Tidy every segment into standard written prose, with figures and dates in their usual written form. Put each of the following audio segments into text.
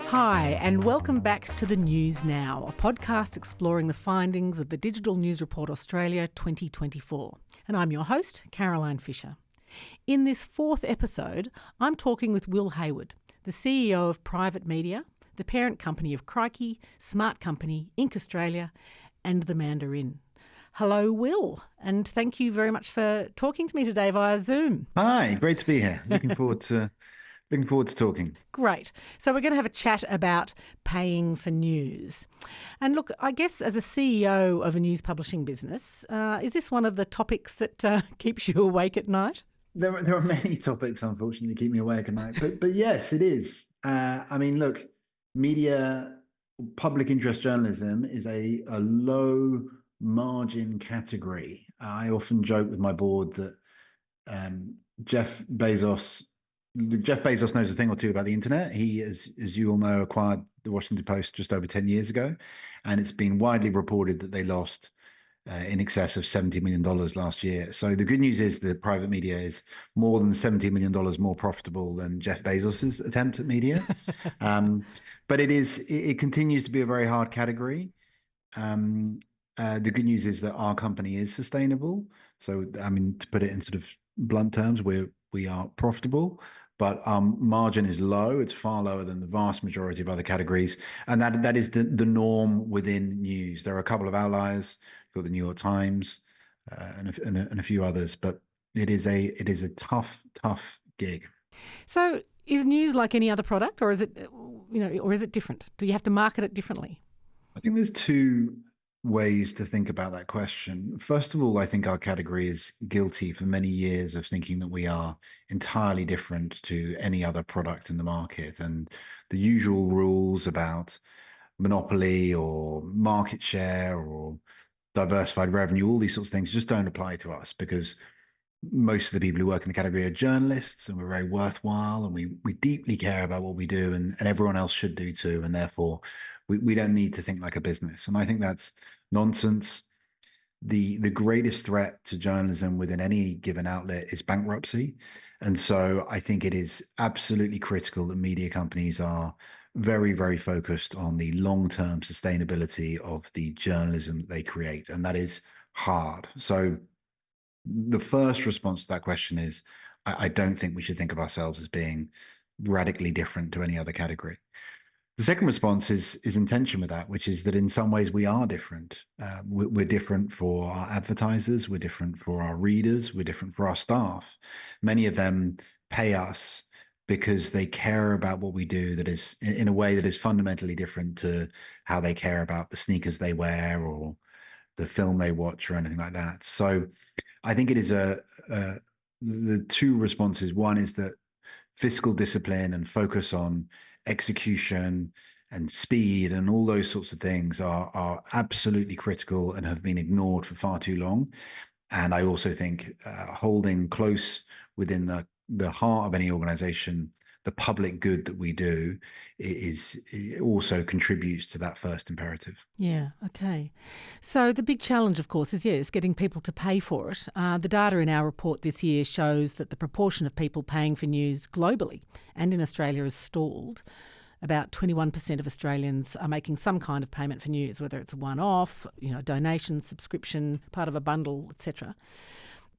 Hi, and welcome back to The News Now, a podcast exploring the findings of the Digital News Report Australia 2024. And I'm your host, Caroline Fisher. In this fourth episode, I'm talking with Will Hayward, the CEO of Private Media, the parent company of Crikey, Smart Company, Inc. Australia, and the Mandarin. Hello, Will, and thank you very much for talking to me today via Zoom. Hi, great to be here. Looking forward to talking. Great. So we're going to have a chat about paying for news. And look, I guess as a CEO of a news publishing business, is this one of the topics that keeps you awake at night? There are many topics, unfortunately, that keep me awake at night. But yes, it is. Look, media, public interest journalism is a low margin category. I often joke with my board that Jeff Bezos knows a thing or two about the internet. He, as you all know, acquired the Washington Post just over 10 years ago, and it's been widely reported that they lost in excess of $70 million last year. So the good news is that private media is more than $70 million more profitable than Jeff Bezos's attempt at media. But it continues to be a very hard category. The good news is that our company is sustainable. So, to put it in sort of blunt terms, we are profitable, but margin is low. It's far lower than the vast majority of other categories, and that is the norm within news. There are a couple of outliers. You've got the New York Times and a few others, but it is a tough gig. So, is news like any other product, or is it different? Do you have to market it differently? I think there's two ways to think about that question. First of all, I think our category is guilty for many years of thinking that we are entirely different to any other product in the market, and the usual rules about monopoly or market share or diversified revenue, all these sorts of things just don't apply to us, because most of the people who work in the category are journalists, and we're very worthwhile, and we deeply care about what we do, and everyone else should do too, and therefore we don't need to think like a business. And I think that's nonsense. The greatest threat to journalism within any given outlet is bankruptcy. And so I think it is absolutely critical that media companies are very, very focused on the long-term sustainability of the journalism that they create. And that is hard. So the first response to that question is, I don't think we should think of ourselves as being radically different to any other category. The second response is in tension with that, which is that in some ways we are different. We're different for our advertisers, we're different for our readers, we're different for our staff. Many of them pay us because they care about what we do, that is in a way that is fundamentally different to how they care about the sneakers they wear or the film they watch or anything like that. So I think it is the two responses. One is that fiscal discipline and focus on execution and speed and all those sorts of things are absolutely critical and have been ignored for far too long. And I also think holding close within the heart of any organization the public good that we do it also contributes to that first imperative. Yeah, okay. So the big challenge, of course, is getting people to pay for it. The data in our report this year shows that the proportion of people paying for news globally and in Australia has stalled. About 21% of Australians are making some kind of payment for news, whether it's a one-off, donation, subscription, part of a bundle, etc.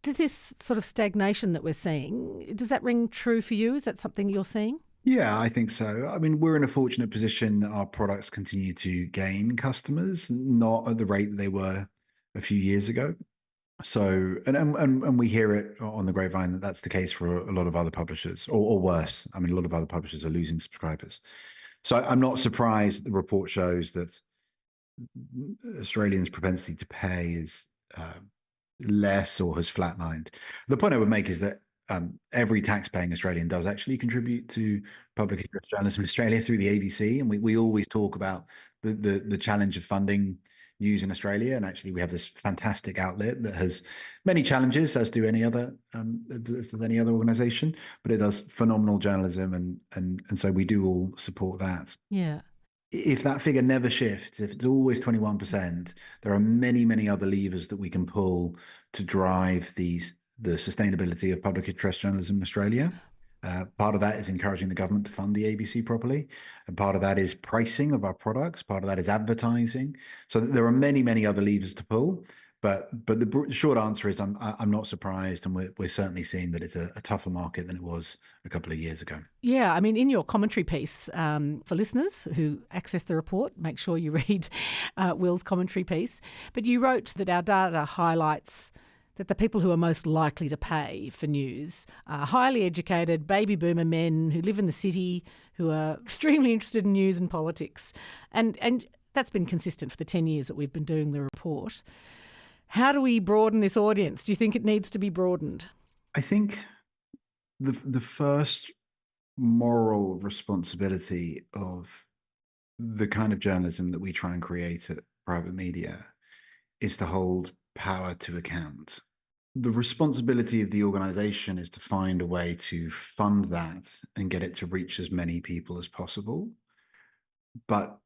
This sort of stagnation that we're seeing, does that ring true for you? Is that something you're seeing? Yeah, I think so. We're in a fortunate position that our products continue to gain customers, not at the rate that they were a few years ago. So, and we hear it on the grapevine that that's the case for a lot of other publishers, or worse. A lot of other publishers are losing subscribers. So I'm not surprised the report shows that Australians' propensity to pay is less or has flatlined. The point I would make is that every tax-paying Australian does actually contribute to public interest journalism in Australia through the ABC, and we always talk about the challenge of funding news in Australia. And actually, we have this fantastic outlet that has many challenges, as do any other organization, but it does phenomenal journalism, and so we do all support that. Yeah. If that figure never shifts, if it's always 21%, there are many, many other levers that we can pull to drive the sustainability of public interest journalism in Australia. Part of that is encouraging the government to fund the ABC properly. And part of that is pricing of our products. Part of that is advertising. So there are many, many other levers to pull. But the short answer is I'm not surprised, and we're certainly seeing that it's a tougher market than it was a couple of years ago. Yeah, I mean, in your commentary piece, for listeners who access the report, make sure you read Will's commentary piece. But you wrote that our data highlights that the people who are most likely to pay for news are highly educated baby boomer men who live in the city, who are extremely interested in news and politics. And that's been consistent for the 10 years that we've been doing the report. How do we broaden this audience? Do you think it needs to be broadened? I think the first moral responsibility of the kind of journalism that we try and create at private media is to hold power to account. The responsibility of the organization is to find a way to fund that and get it to reach as many people as possible. But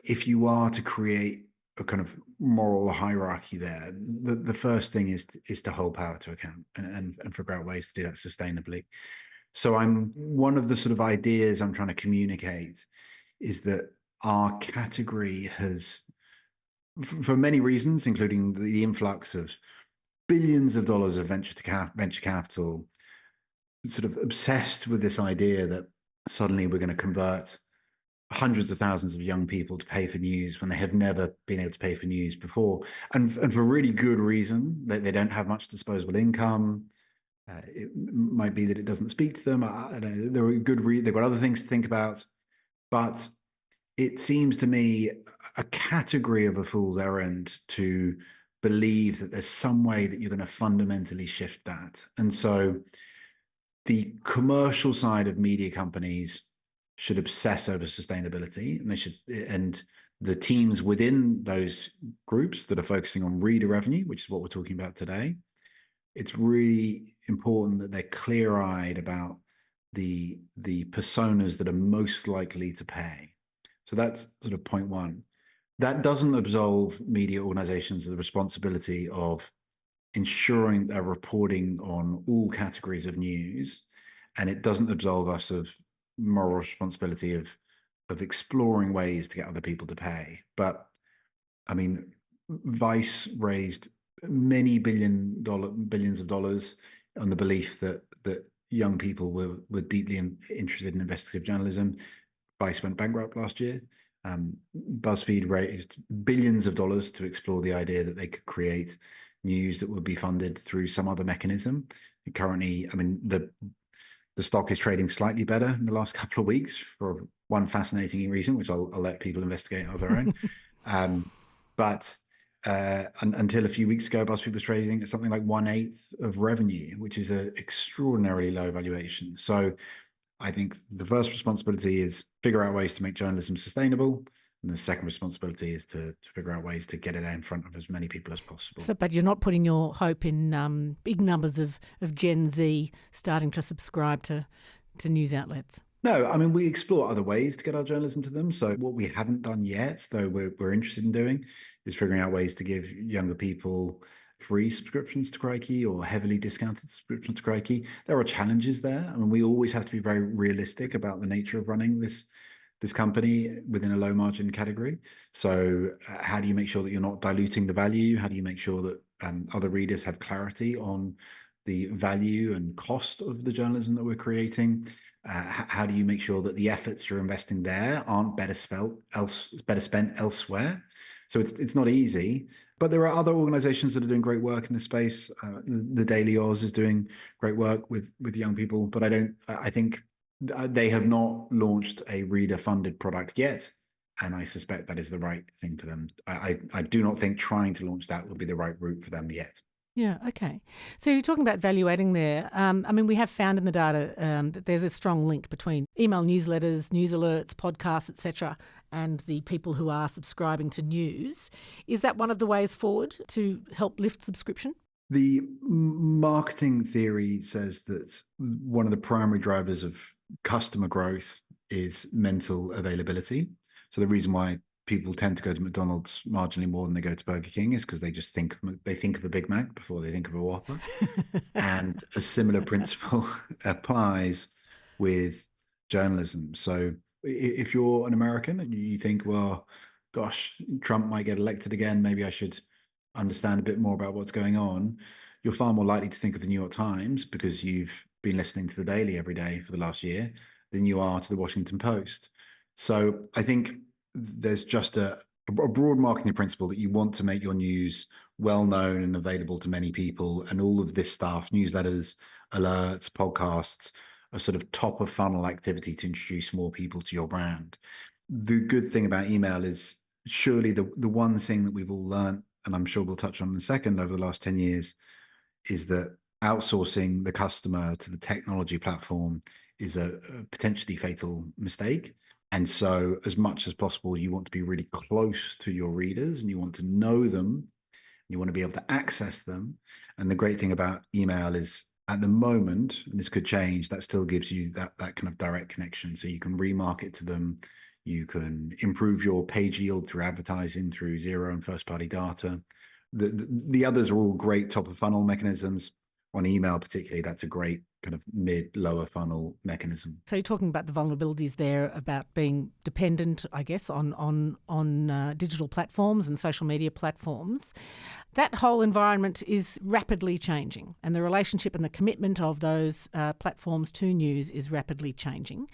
if you are to create a kind of moral hierarchy there, the first thing is to hold power to account and figure out ways to do that sustainably. So I'm one of the sort of ideas I'm trying to communicate is that our category has, for many reasons, including the influx of billions of dollars of venture capital, sort of obsessed with this idea that suddenly we're going to convert hundreds of thousands of young people to pay for news when they have never been able to pay for news before, and for really good reason. They don't have much disposable income. It might be that it doesn't speak to them. I don't know. There are they've got other things to think about, but it seems to me a category of a fool's errand to believe that there's some way that you're going to fundamentally shift that. And so the commercial side of media companies should obsess over sustainability, and the teams within those groups that are focusing on reader revenue, which is what we're talking about today, it's really important that they're clear-eyed about the personas that are most likely to pay. So that's sort of point one. That doesn't absolve media organizations of the responsibility of ensuring they're reporting on all categories of news, and it doesn't absolve us of moral responsibility of exploring ways to get other people to pay. But I mean, Vice raised many billions of dollars on the belief that young people were deeply interested in investigative journalism. Vice went bankrupt last year. BuzzFeed raised billions of dollars to explore the idea that they could create news that would be funded through some other mechanism. Currently, I mean, the stock is trading slightly better in the last couple of weeks for one fascinating reason, which I'll let people investigate on their own. But until a few weeks ago, BuzzFeed was trading at something like 1/8 of revenue, which is an extraordinarily low valuation. So I think the first responsibility is figure out ways to make journalism sustainable. And the second responsibility is to figure out ways to get it in front of as many people as possible. So, but you're not putting your hope in big numbers of Gen Z starting to subscribe to news outlets? No, I mean, we explore other ways to get our journalism to them. So what we haven't done yet, though we're interested in doing, is figuring out ways to give younger people free subscriptions to Crikey or heavily discounted subscriptions to Crikey. There are challenges there. I mean, we always have to be very realistic about the nature of running this company within a low margin category. So how do you make sure that you're not diluting the value? How do you make sure that other readers have clarity on the value and cost of the journalism that we're creating? How do you make sure that the efforts you're investing there aren't better spent elsewhere? So it's not easy, but there are other organizations that are doing great work in this space. The Daily Oz is doing great work with young people, but I think they have not launched a reader-funded product yet, and I suspect that is the right thing for them. I do not think trying to launch that would be the right route for them yet. Yeah, okay. So you're talking about value adding there. I mean, we have found in the data that there's a strong link between email newsletters, news alerts, podcasts, etc., and the people who are subscribing to news. Is that one of the ways forward to help lift subscription? The marketing theory says that one of the primary drivers of customer growth is mental availability. So the reason why people tend to go to McDonald's marginally more than they go to Burger King is because they just think of a Big Mac before they think of a Whopper. And a similar principle applies with journalism. So if you're an American and you think, well, gosh, Trump might get elected again, maybe I should understand a bit more about what's going on, you're far more likely to think of the New York Times because you've been listening to the Daily every day for the last year than you are to the Washington Post. So I think there's just a broad marketing principle that you want to make your news well known and available to many people, and all of this stuff, newsletters, alerts, podcasts, a sort of top of funnel activity to introduce more people to your brand. The good thing about email is surely the one thing that we've all learned, and I'm sure we'll touch on in a second, over the last 10 years, is that outsourcing the customer to the technology platform is a potentially fatal mistake. And so, as much as possible, you want to be really close to your readers and you want to know them. You want to be able to access them. And the great thing about email is at the moment, and this could change, that still gives you that kind of direct connection. So you can remarket to them. You can improve your page yield through advertising, through zero and first party data. The others are all great top of funnel mechanisms. On email particularly, that's a great kind of mid lower funnel mechanism. So you're talking about the vulnerabilities there about being dependent, I guess, on digital platforms and social media platforms. That whole environment is rapidly changing, and the relationship and the commitment of those platforms to news is rapidly changing.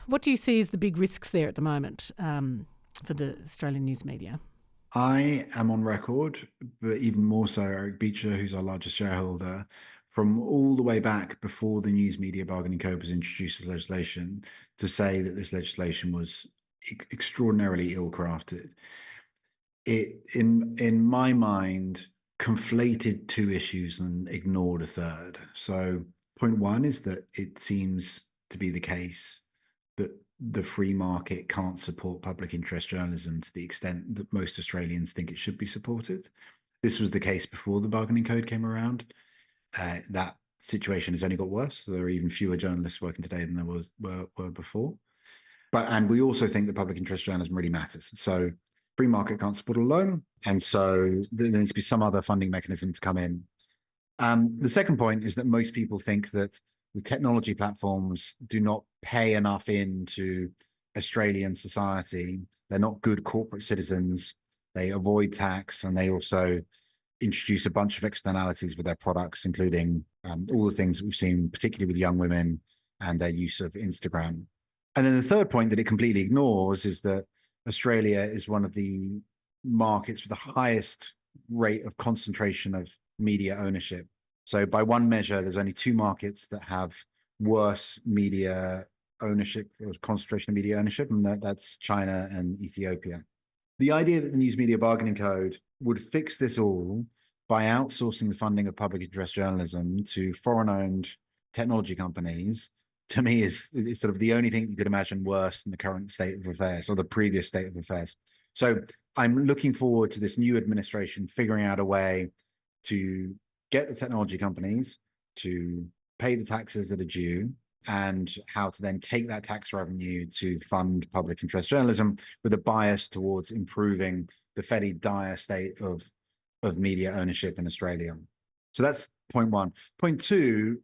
What do you see as the big risks there at the moment for the Australian news media? I am on record, but even more so, Eric Beecher, who's our largest shareholder, from all the way back before the News Media Bargaining Code was introduced as legislation, to say that this legislation was extraordinarily ill-crafted. It, in my mind, conflated two issues and ignored a third. So point one is that it seems to be the case that the free market can't support public interest journalism to the extent that most Australians think it should be supported. This was the case before the bargaining code came around. That situation has only got worse. So there are even fewer journalists working today than there were before. And we also think that public interest journalism really matters. So free market can't support it alone, and so there needs to be some other funding mechanism to come in. The second point is that most people think that the technology platforms do not pay enough into Australian society. They're not good corporate citizens. They avoid tax, and they also introduce a bunch of externalities with their products, including all the things that we've seen, particularly with young women and their use of Instagram. And then the third point that it completely ignores is that Australia is one of the markets with the highest rate of concentration of media ownership. So by one measure, there's only two markets that have worse media ownership or concentration of media ownership, and that's China and Ethiopia. The idea that the News Media Bargaining Code would fix this all by outsourcing the funding of public interest journalism to foreign-owned technology companies, to me, is sort of the only thing you could imagine worse than the current state of affairs or the previous state of affairs. So I'm looking forward to this new administration figuring out a way to get the technology companies to pay the taxes that are due, and how to then take that tax revenue to fund public interest journalism with a bias towards improving the fairly dire state of media ownership in Australia. So that's point one. Point two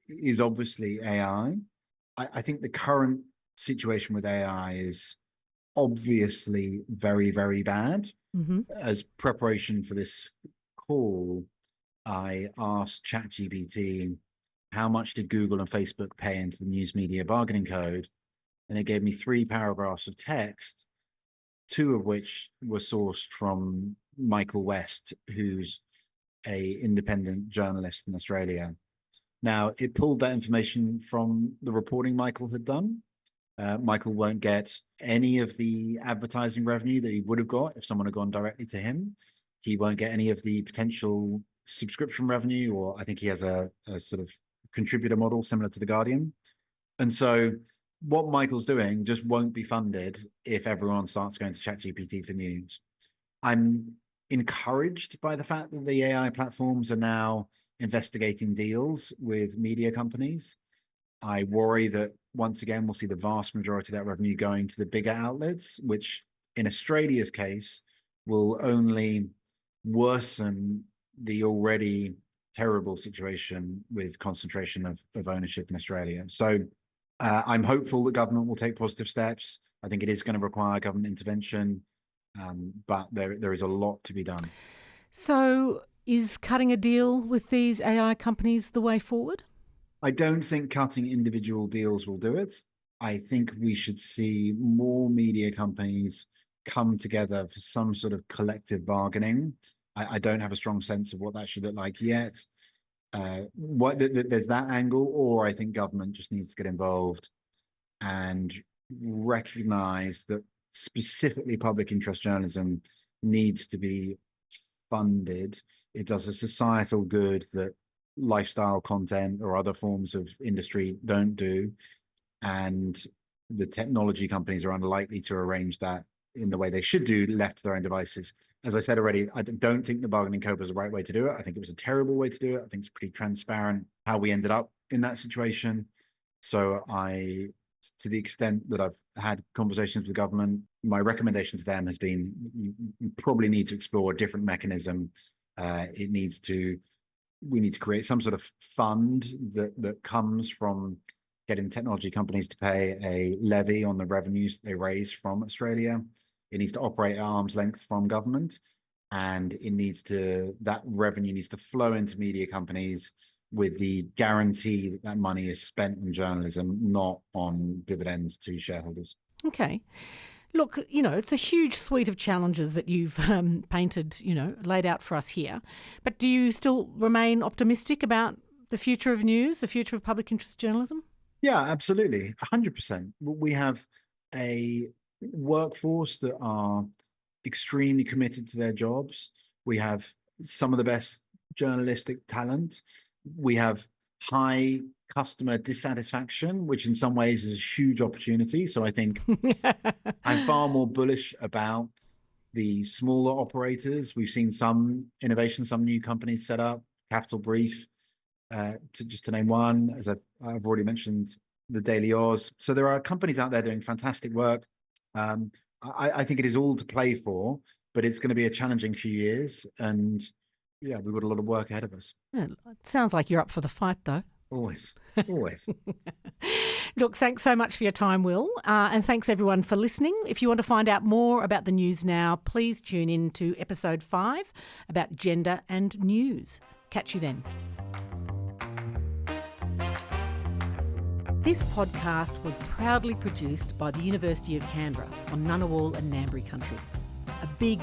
is obviously AI. I think the current situation with AI is obviously very, very bad. Mm-hmm. As preparation for this call, I asked ChatGPT, how much did Google and Facebook pay into the News Media Bargaining Code? And it gave me 3 paragraphs of text, 2 of which were sourced from Michael West, who's an independent journalist in Australia. Now, it pulled that information from the reporting Michael had done. Michael won't get any of the advertising revenue that he would have got if someone had gone directly to him. He won't get any of the potential subscription revenue, or I think he has a sort of contributor model similar to The Guardian. And so what Michael's doing just won't be funded if everyone starts going to ChatGPT for news. I'm encouraged by the fact that the AI platforms are now investigating deals with media companies. I worry that once again, we'll see the vast majority of that revenue going to the bigger outlets, which in Australia's case will only worsen the already terrible situation with concentration of ownership in Australia. So I'm hopeful that government will take positive steps. I think it is going to require government intervention, but there is a lot to be done. So is cutting a deal with these AI companies the way forward? I don't think cutting individual deals will do it. I think we should see more media companies come together for some sort of collective bargaining. I don't have a strong sense of what that should look like yet. There's that angle, or I think government just needs to get involved and recognize that specifically public interest journalism needs to be funded. It does a societal good that lifestyle content or other forms of industry don't do. And the technology companies are unlikely to arrange that in the way they should do, left to their own devices. As I said already, I don't think the bargaining code was the right way to do it. I think it was a terrible way to do it. I think it's pretty transparent how we ended up in that situation. So to the extent that I've had conversations with government, my recommendation to them has been you probably need to explore a different mechanism. We need to create some sort of fund that comes from getting technology companies to pay a levy on the revenues they raise from Australia. It needs to operate at arm's length from government, and that revenue needs to flow into media companies with the guarantee that money is spent on journalism, not on dividends to shareholders. Okay. Look, it's a huge suite of challenges that you've painted, laid out for us here. But do you still remain optimistic about the future of news, the future of public interest journalism? Yeah, absolutely. 100%. We have a workforce that are extremely committed to their jobs. We have some of the best journalistic talent. We have high customer dissatisfaction, which in some ways is a huge opportunity. So I think I'm far more bullish about the smaller operators. We've seen some innovation, some new companies set up, Capital Brief, to name one, as I've already mentioned, the Daily Oz. So there are companies out there doing fantastic work. I think it is all to play for, but it's going to be a challenging few years. And yeah, we've got a lot of work ahead of us. Yeah, it sounds like you're up for the fight, though. Always. Look, thanks so much for your time, Will. And thanks everyone for listening. If you want to find out more about the news now, please tune in to episode 5 about gender and news. Catch you then. This podcast was proudly produced by the University of Canberra on Ngunnawal and Ngambri country. A big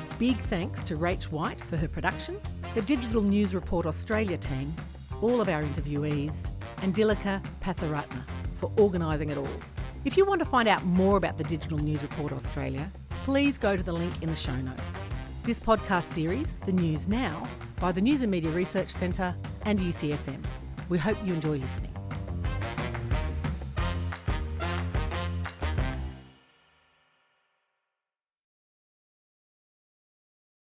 thanks to Rach White for her production, the Digital News Report Australia team, all of our interviewees, and Dilika Patharatna for organising it all. If you want to find out more about the Digital News Report Australia, please go to the link in the show notes. This podcast series, The News Now, by the News and Media Research Centre and UCFM. We hope you enjoy listening.